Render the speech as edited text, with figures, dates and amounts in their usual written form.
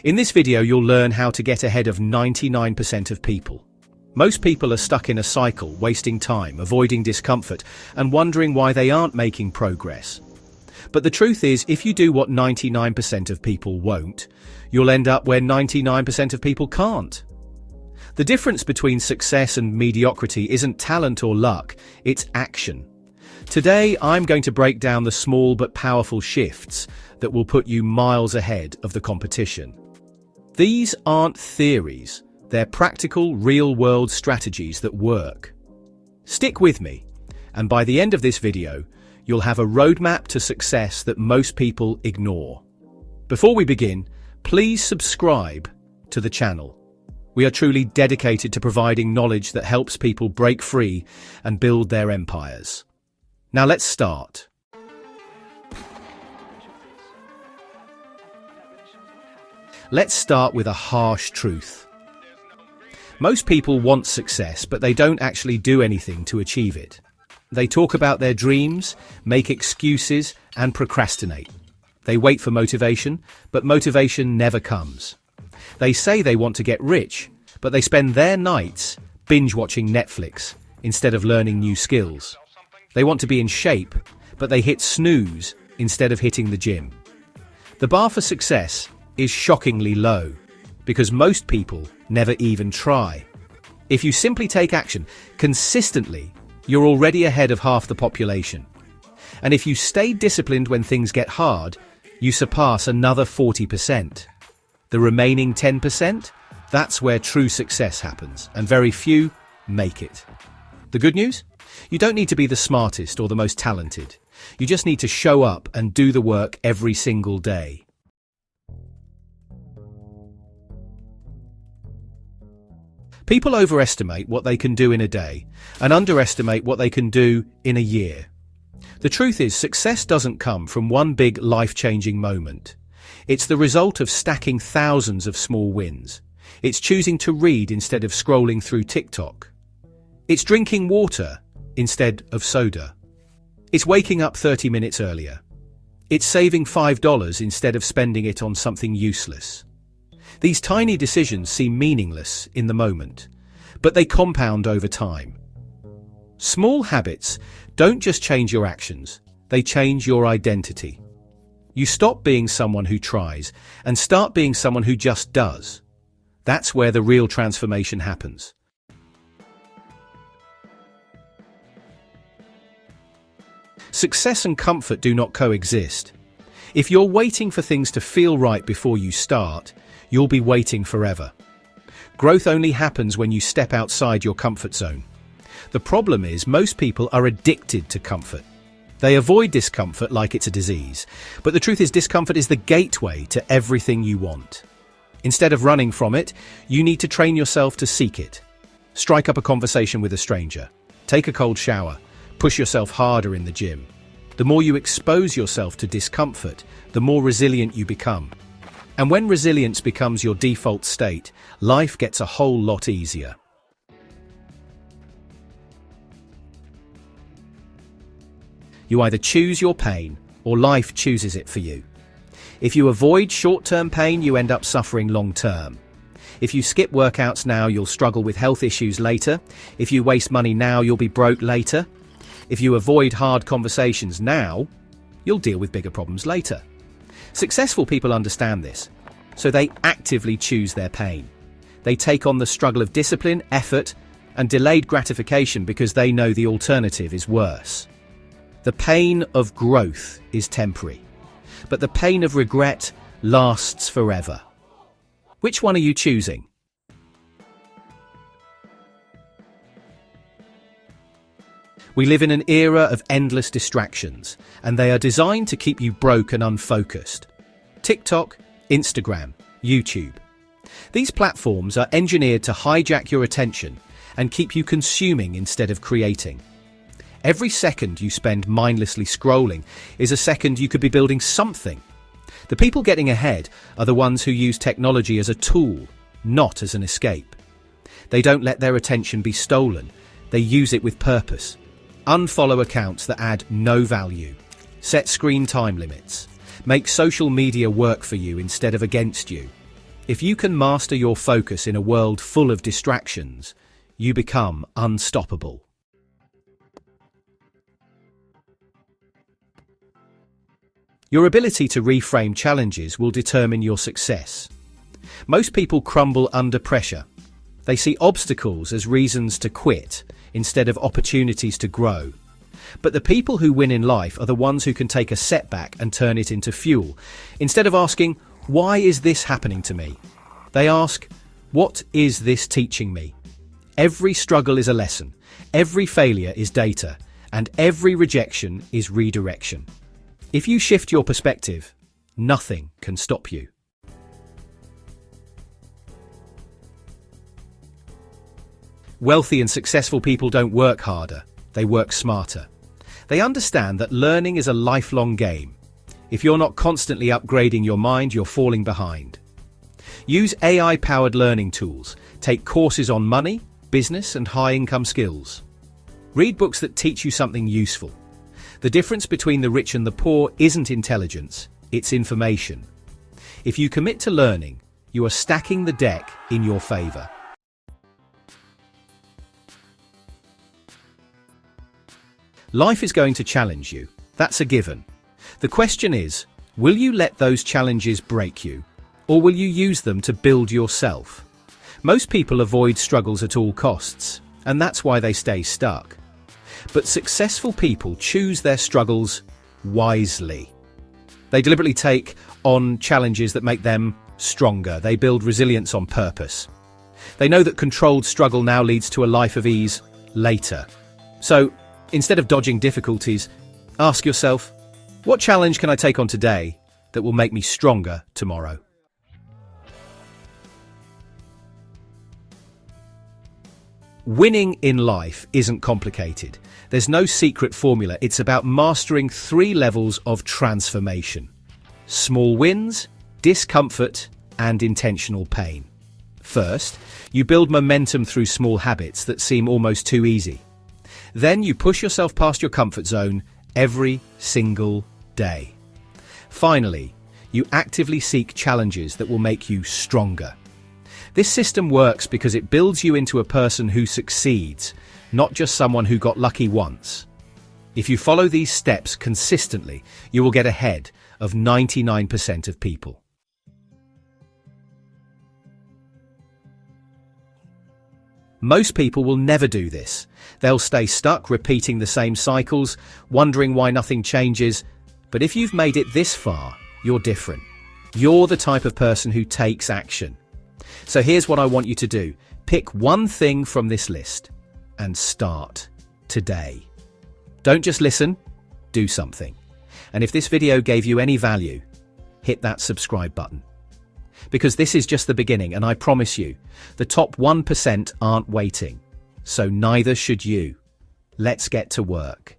In this video, you'll learn how to get ahead of 99% of people. Most people are stuck in a cycle, wasting time, avoiding discomfort, and wondering why they aren't making progress. But the truth is, if you do what 99% of people won't, you'll end up where 99% of people can't. The difference between success and mediocrity isn't talent or luck, it's action. Today, I'm going to break down the small but powerful shifts that will put you miles ahead of the competition. These aren't theories, they're practical, real-world strategies that work. Stick with me, and by the end of this video, you'll have a roadmap to success that most people ignore. Before we begin, please subscribe to the channel. We are truly dedicated to providing knowledge that helps people break free and build their empires. Now let's start. Let's start with a harsh truth. Most people want success, but they don't actually do anything to achieve it. They talk about their dreams, make excuses, and procrastinate. They wait for motivation, but motivation never comes. They say they want to get rich, but they spend their nights binge-watching Netflix instead of learning new skills. They want to be in shape, but they hit snooze instead of hitting the gym. The bar for success is shockingly low, because most people never even try. If you simply take action consistently, you're already ahead of half the population. And if you stay disciplined when things get hard, you surpass another 40%. The remaining 10%, that's where true success happens, and very few make it. The good news? You don't need to be the smartest or the most talented. You just need to show up and do the work every single day. People overestimate what they can do in a day and underestimate what they can do in a year. The truth is, success doesn't come from one big life-changing moment. It's the result of stacking thousands of small wins. It's choosing to read instead of scrolling through TikTok. It's drinking water instead of soda. It's waking up 30 minutes earlier. It's saving $5 instead of spending it on something useless. These tiny decisions seem meaningless in the moment, but they compound over time. Small habits don't just change your actions, they change your identity. You stop being someone who tries and start being someone who just does. That's where the real transformation happens. Success and comfort do not coexist. If you're waiting for things to feel right before you start, you'll be waiting forever. Growth only happens when you step outside your comfort zone. The problem is, most people are addicted to comfort. They avoid discomfort like it's a disease. But the truth is, discomfort is the gateway to everything you want. Instead of running from it, you need to train yourself to seek it. Strike up a conversation with a stranger. Take a cold shower. Push yourself harder in the gym. The more you expose yourself to discomfort, the more resilient you become. And when resilience becomes your default state, life gets a whole lot easier. You either choose your pain, or life chooses it for you. If you avoid short-term pain, you end up suffering long-term. If you skip workouts now, you'll struggle with health issues later. If you waste money now, you'll be broke later. If you avoid hard conversations now, you'll deal with bigger problems later. Successful people understand this, so they actively choose their pain. They take on the struggle of discipline, effort, and delayed gratification because they know the alternative is worse. The pain of growth is temporary, but the pain of regret lasts forever. Which one are you choosing? We live in an era of endless distractions, and they are designed to keep you broke and unfocused. TikTok, Instagram, YouTube. These platforms are engineered to hijack your attention and keep you consuming instead of creating. Every second you spend mindlessly scrolling is a second you could be building something. The people getting ahead are the ones who use technology as a tool, not as an escape. They don't let their attention be stolen. They use it with purpose. Unfollow accounts that add no value. Set screen time limits. Make social media work for you instead of against you. If you can master your focus in a world full of distractions, you become unstoppable. Your ability to reframe challenges will determine your success. Most people crumble under pressure. They see obstacles as reasons to quit instead of opportunities to grow. But the people who win in life are the ones who can take a setback and turn it into fuel. Instead of asking, "Why is this happening to me?" they ask, "What is this teaching me?" Every struggle is a lesson, every failure is data, and every rejection is redirection. If you shift your perspective, nothing can stop you. Wealthy and successful people don't work harder, they work smarter. They understand that learning is a lifelong game. If you're not constantly upgrading your mind, you're falling behind. Use AI-powered learning tools. Take courses on money, business, and high-income skills. Read books that teach you something useful. The difference between the rich and the poor isn't intelligence, it's information. If you commit to learning, you are stacking the deck in your favor. Life is going to challenge you. That's a given. The question is, will you let those challenges break you, or will you use them to build yourself? Most people avoid struggles at all costs, and that's why they stay stuck. But successful people choose their struggles wisely. They deliberately take on challenges that make them stronger. They build resilience on purpose. They know that controlled struggle now leads to a life of ease later. So, instead of dodging difficulties, ask yourself, what challenge can I take on today that will make me stronger tomorrow? Winning in life isn't complicated. There's no secret formula. It's about mastering 3 levels of transformation: small wins, discomfort, and intentional pain. First, you build momentum through small habits that seem almost too easy. Then you push yourself past your comfort zone every single day. Finally, you actively seek challenges that will make you stronger. This system works because it builds you into a person who succeeds, not just someone who got lucky once. If you follow these steps consistently, you will get ahead of 99% of people. Most people will never do this. They'll stay stuck repeating the same cycles, wondering why nothing changes. But if you've made it this far, you're different. You're the type of person who takes action. So here's what I want you to do. Pick one thing from this list and start today. Don't just listen, do something. And if this video gave you any value, hit that subscribe button. Because this is just the beginning, and I promise you, the top 1% aren't waiting. So neither should you. Let's get to work.